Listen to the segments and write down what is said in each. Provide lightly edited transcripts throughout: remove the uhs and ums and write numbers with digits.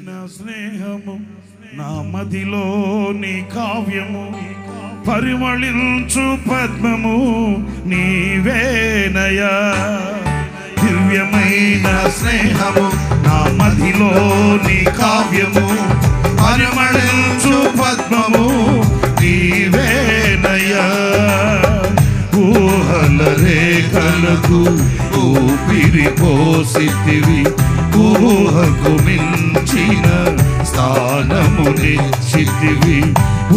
స్నేహము నా మదిలో నీ కావ్యము పరిమళించు పద్మము నీవేనయా. దివ్యమైన స్నేహము నా మదిలో నీ కావ్యము పరిమళించు పద్మము నీవేనయా. ఊహల రేఖలకు ఊపిరి పోసితివి, ఊహకు మించిన స్థానమునిచ్చితివి.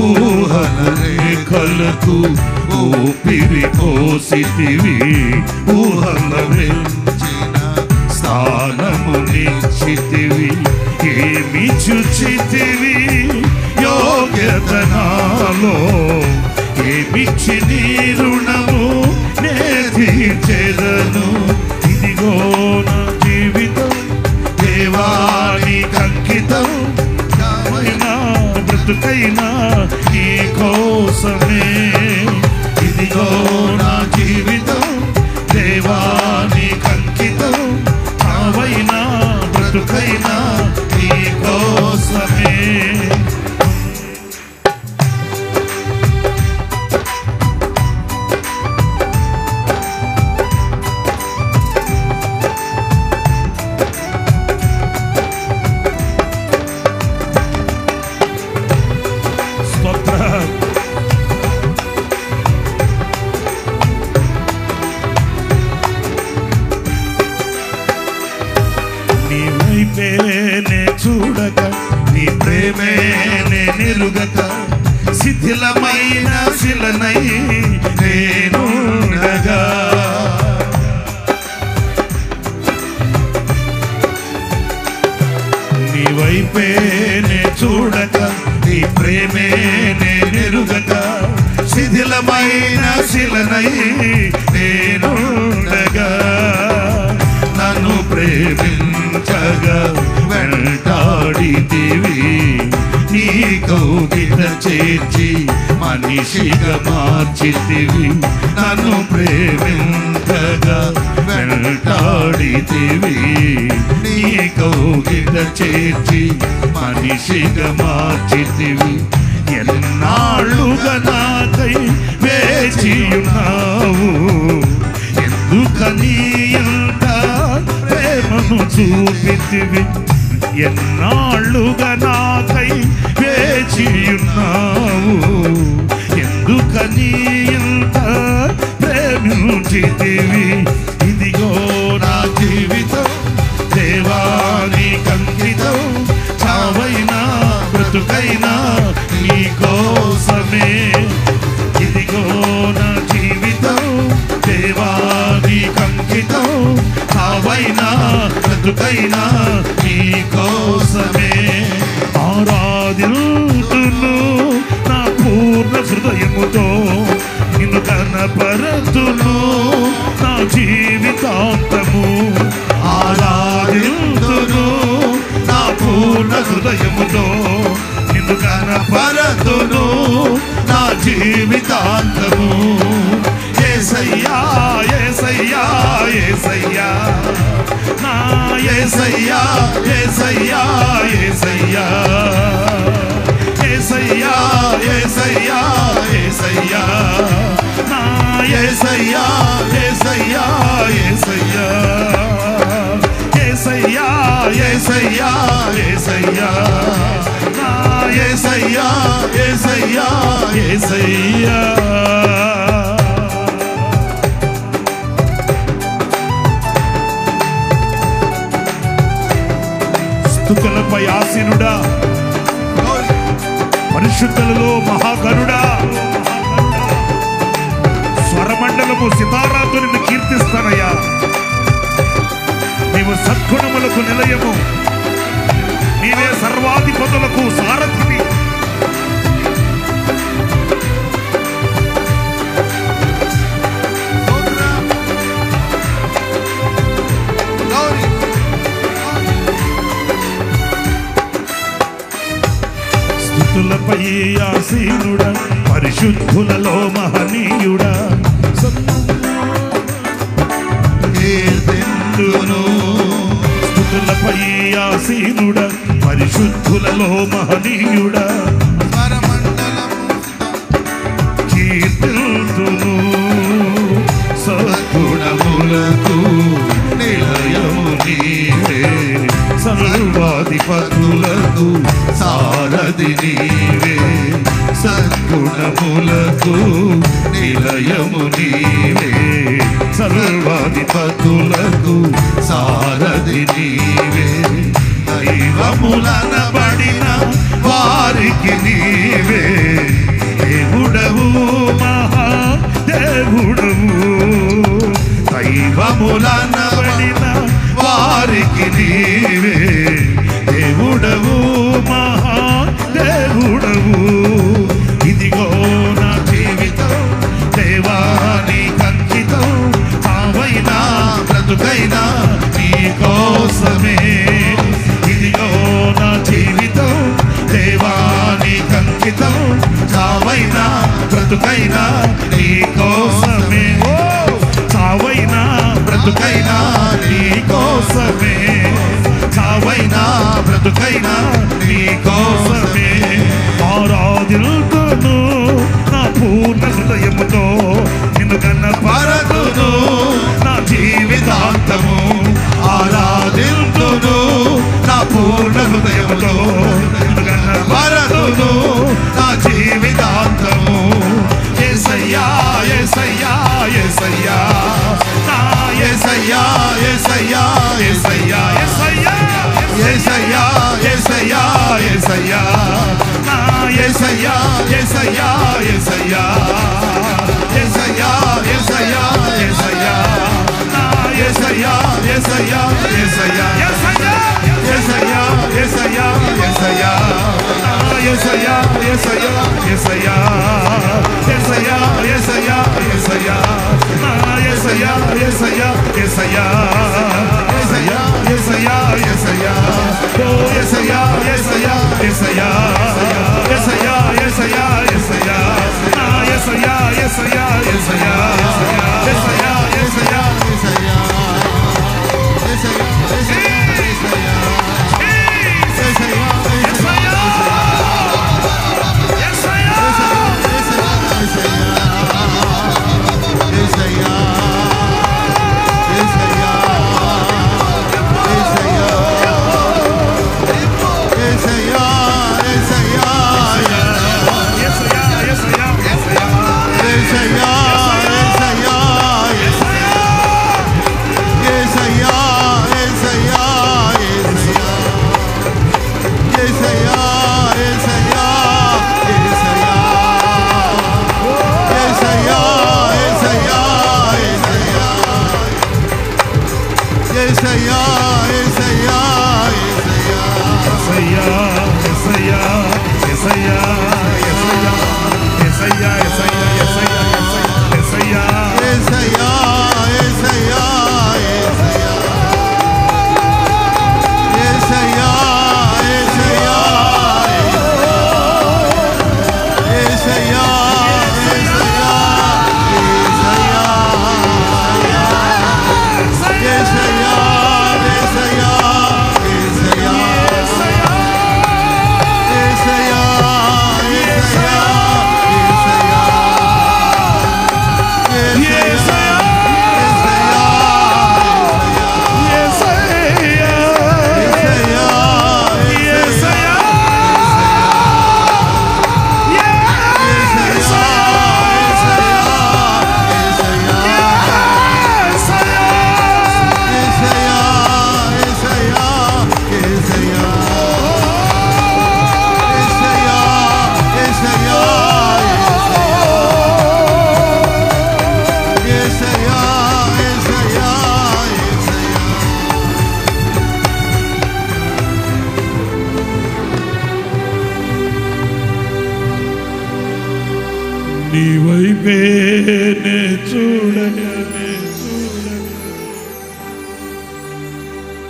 ఊహల రేఖలకు ఊపిరి పోసితివి, ఊహల మించిన స్థానమునిచ్చితివి. ఏమి చూచితివి యోగ్యత నాలో, ఏమిచ్చి నీ రుణము నే తీర్చెదను. ఇదిగో నా జీవితం దేవానికి అంకితం, నామైనా బ్రతుకైనా నీ కోసమే. ఇదిగో నా జీవితం దేవానికి అంకితం, నామైనా బ్రతుకైనా నీ కోసమే. నీ వైపేనే చూడక, నీ ప్రేమేనే నిరుగక, శిథిలమైన శిలనై నేనుండగా. నీ వైపేనే చూడక, నీ ప్రేమేనే నిరుగక, శిథిలమైన శిలనై నేనుండగా. నన్ను ప్రేమించగా వెంటాడితివి, నీ కౌగిట చేర్చి మనిషిగా మార్చితివి. నన్ను ప్రేమించగా వెంటాడితివి, నీ కౌగిట చేర్చి మనిషిగా మార్చితివి. ఎన్నాళ్ళుగా నాకై వేచియున్నావు, ఎందుకని ఇంత ప్రేమను చూపితివి. ఎన్నాళ్ళుగా నాకై వేచియున్నావు, ఎందుకని ఇంత ప్రేమించితివి. ఇదిగో నా జీవితం దేవానికి అంకితం, చావైనా బ్రతుకైనా నీ కోసమే. ఇదిగో నా జీవితం దేవానికి అంకితం, చావైనా బ్రతుకైనా నీ కోసమే. ఆరాధింతును నా పూర్ణ హృదయముతో, నిన్ను కనపరతును నా జీవితాంతము. ఆరాధింతును నా పూర్ణ హృదయముతో, నిన్ను కనపరతును నా జీవితాంతము. యేసయ్యా యేసయ్యా యేసయ్యా నా యేసయ్యా యేసయ్యా యేసయ్యా యేసయ్యా యేసయ్యా యేసయ్యా నా యేసయ్యా యేసయ్యా యేసయ్యా యేసయ్యా యేసయ్యా యేసయ్యా నా యేసయ్యా యేసయ్యా యేసయ్యా. స్తుతులపై ఆసీనుడా, పరిశుద్ధులలో మహాగణుడా, స్వరమండలము సితారాతో నిన్ను కీర్తిస్తానయ్యా. నీవు సద్గుణములకు నిలయము, నీవే సర్వాధిపతులకు సారథివి. స్తుతులపై ఆసీనుడా, పరిశుద్ధులలో మహనీయుడా, కీర్తింతును స్తుతుల స్తుతులపై ఆసీనుడ పరిశుద్ధులలో మహనీయుడ కీర్తిల్తును సద్గుణములకు నిలయము నీవే సర్వాధిపతులకు సారథి నీవే సద్గుణములకు నిలయము నీవే సర్వాధిపతులకు సారథి నీవే దైవములనబడిన వారికి నీవే దేవుడవు మహాదేవుడవు దైవములనబడిన వారికి నీవే దేవుడవు మహాదేవుడవు ఇదిగో నా జీవితం దేవానికి అంకితం సావైనా బ్రతుకైనా నీ కోసమే ఇదిగో నా జీవితం దేవానికి అంకితం సావైనా బ్రతుకైనా నీ కోసమే సావైనా బ్రతుకైనా నీ కోసమే సావైనా బ్రతుకైనా నీ కోసమే ఆరాధిల్తును నా పూర్ణ హృదయముతో నిన్ను కనపరతును నా జీవితాంతము ఆరాధిల్తును నా పూర్ణ హృదయముతో నిన్ను కనపరతును నా జీవితాంతము యేసయ్యా యేసయ్యా యేసయ్యా నా యేసయ్యా యేసయ్యా యేసయ్యా యేసయ్యా యేసయ్యా యేసయ్యా యేసయ్యా నా యేసయ్యా యేసయ్యా యేసయ్యా యేసయ్యా యేసయ్యా యేసయ్యా నా యేసయ్యా యేసయ్యా యేసయ్యా యేసయ్యా యేసయ్యా యేసయ్యా నా యేసయ్యా యేసయ్యా యేసయ్యా యేసయ్యా యేసయ్యా యేసయ్యా నా యేసయ్యా యేసయ్యా యేసయ్యా యేసయ్యా యేసయ్యా యేసయ్యా ఓ యేసయ్యా యేసయ్యా యేసయ్యా యేసయ్యా యేసయ్యా యేసయ్యా నా యేసయ్యా యేసయ్యా యేసయ్యా యేసయ్యా యేసయ్యా యేసయ్యా నీ వైపేనే చూడగనే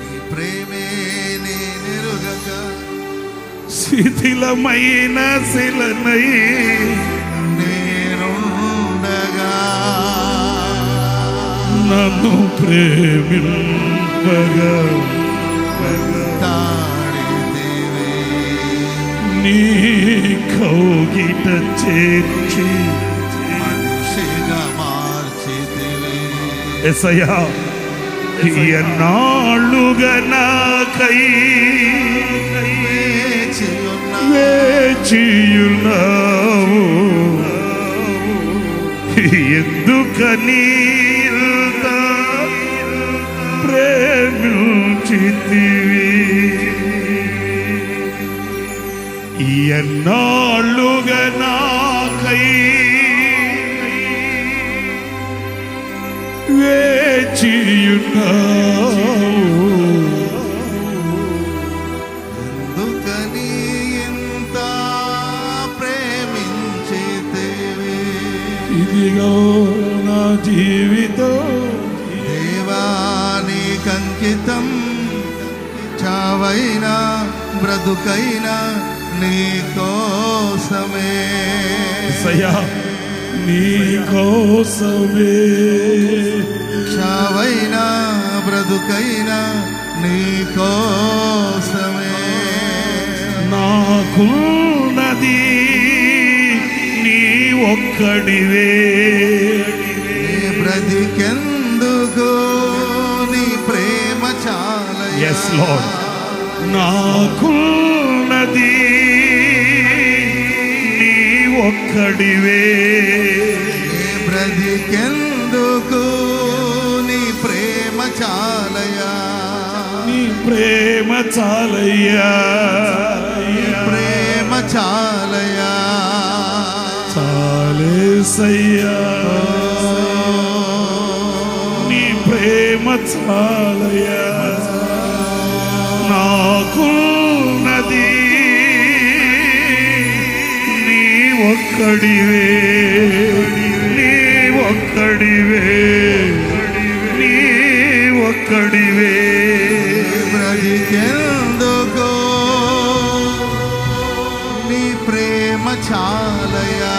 నీ ప్రేమే నేనెరుగక శిథిలమైన శిలనై నేనుండగా నన్ను ప్రేమింపగా కౌగిట చేర్చి మనిషిగా మార్చితివి. యేసయ్యా ఎన్నాళ్ళుగా నాకై వేచియున్నావు, ఎందుకని ఇంత ప్రేమించితివి? ఎన్నాళ్ళుగా నాకై వేచియున్నావు, ఎందుకని ఇంత ప్రేమించితివి? ఇదిగో నా జీవితం దేవానికంకితం, చావైనా బ్రతుకైనా నీ కోసమే. యేసయ్యా నీ కోసమే, చావైనా బ్రతుకైనా నీ కోసమే. నాకున్నది నీ ఒక్కడివే, నీ బ్రతికెందుకు నీ ప్రేమ చాలయ్యా. yes Lord, నాకున్నది నీ ఒక్కడివే, నీ బ్రతికెందుకు నీ ప్రేమ చాలయ్యా. నీ ప్రేమ చాలయ్యా, నీ ప్రేమ చాలయ్యా. చాలేసయ్యా, నీ ప్రేమ చాలయ్యా. నాకున్నది నీ ఒక్కడివే, నీ ఒక్కడివే, నీ ఒక్కడివే. బ్రతికెందుకు నీ ప్రేమ చాలయ్యా.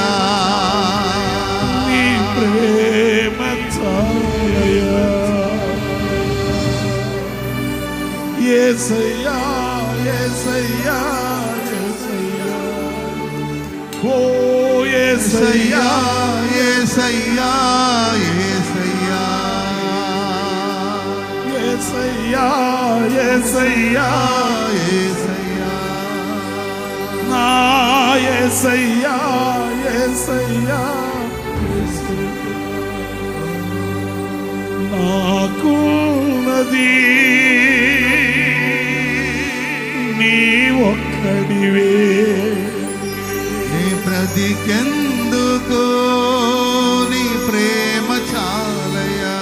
నీ ప్రేమ చాలయ్యా. యేసయ్యా యేసయ్యా యేసయ్యా, ఓ యేసయ్యా యేసయ్యా యేసయ్యా యేసయ్యా యేసయ్యా యేసయ్యా నా యేసయ్యా యేసయ్యా నాకున్నది నీ ఒక్కడివే, నీ బ్రతికెందుకు నీ ప్రేమ చాలయ్యా.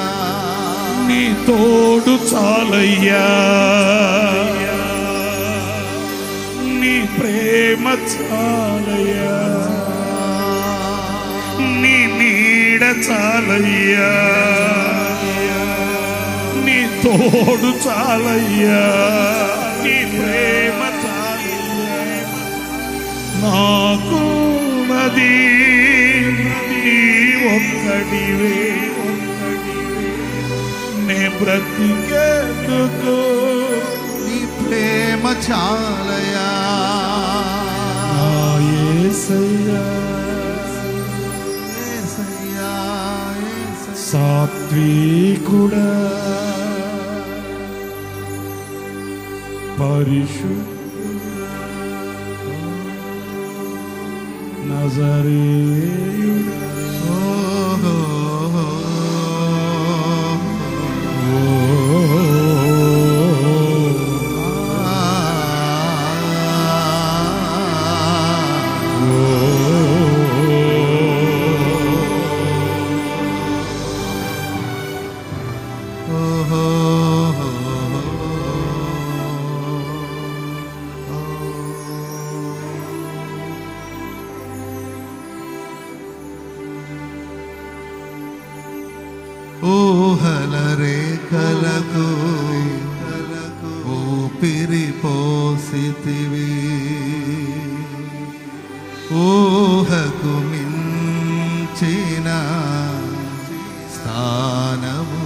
నీ తోడు చాలయ్యా, నీ ప్రేమ చాలయ్యా, నీ నీడ చాలయ్యా, నీ తోడు చాలయ్యా, నీ ప్రేమ చాలయ్యా. నాకు నది నీ ఒక్కడివే, నే బ్రతికేందుకు నీ ప్రేమ చాలయ్యా. నా యేసయ్యా యేసయ్యా యేసయ్యా సాత్వికుడా పరిశుద్ధుడా నజరేయుడా, ఊహల రేఖలకు ఊపిరి పోసితివి, ఊహకు మించిన స్థానమునిచ్చితివి.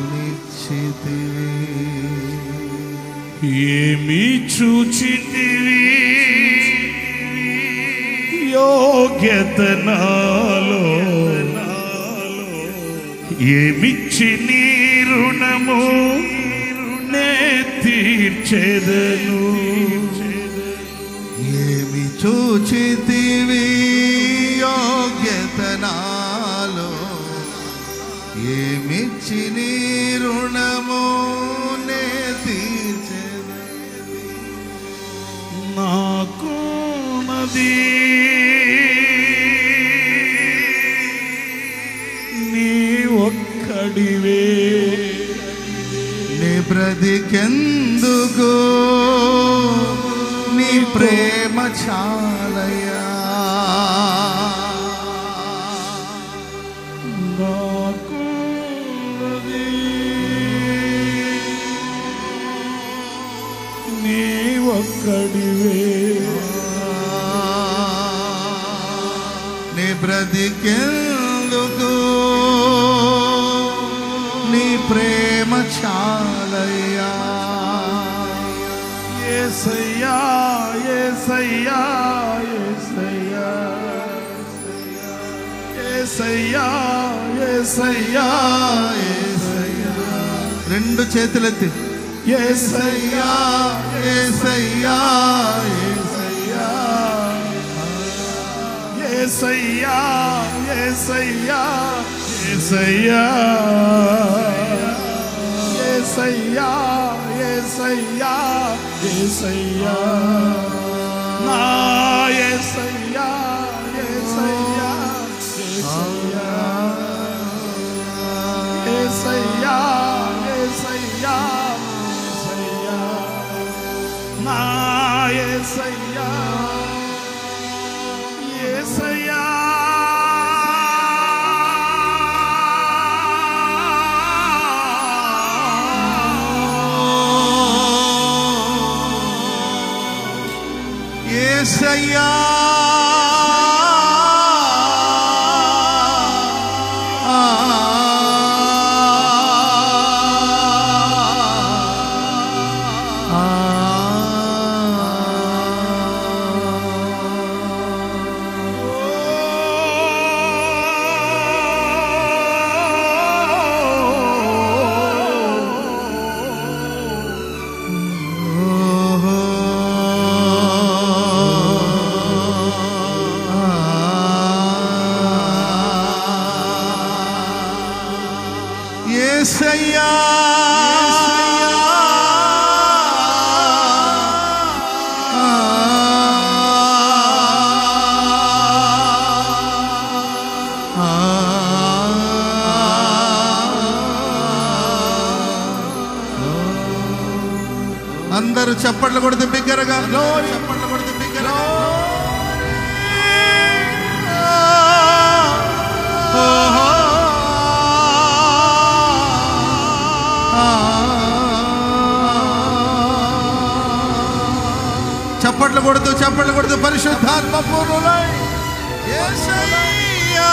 ఏమి చూచితివి యోగ్యత నాలో ఏమిచ్చి నీ రుణము నే తీర్చెదను. ఏమి చూచితివి యోగ్యత నాలో, ఏమిచ్చి నీ రుణము నే తీర్చెదను. నాకున్నది నీ ఒక్కడివే, నీ బ్రతికెందుకు నీ ప్రేమ చాలయా. నాకున్నది నీ ఒక్కడివే, నీ బ్రతికెందుకు నీ ప్రేమ చాలయ్యా. యేసయ్యా యేసయ్యా యేసయ్యా యేసయ్యా యేసయ్యా యేసయ్యా. రెండు చేతులెత్తి యేసయ్యా యేసయ్యా యేసయ్యా యేసయ్యా యేసయ్యా యేసయ్యా యేసయ్యా యేసయ్యా యేసయ్యా నా యేసయ్యా యేసయ్యా యేసయ్యా యేసయ్యా యేసయ్యా నా యేసయ్యా యేసయ్యా. యేసయ్యా యేసయ్యా అందరూ చప్పట్లు కొడితే బిగ్గరగా, చప్పట్లు కొడితే బిగ్గరగా. చప్పట్లు కొడుతూ పరిశుద్ధాత్మ పూర్ణులై యేసయ్యా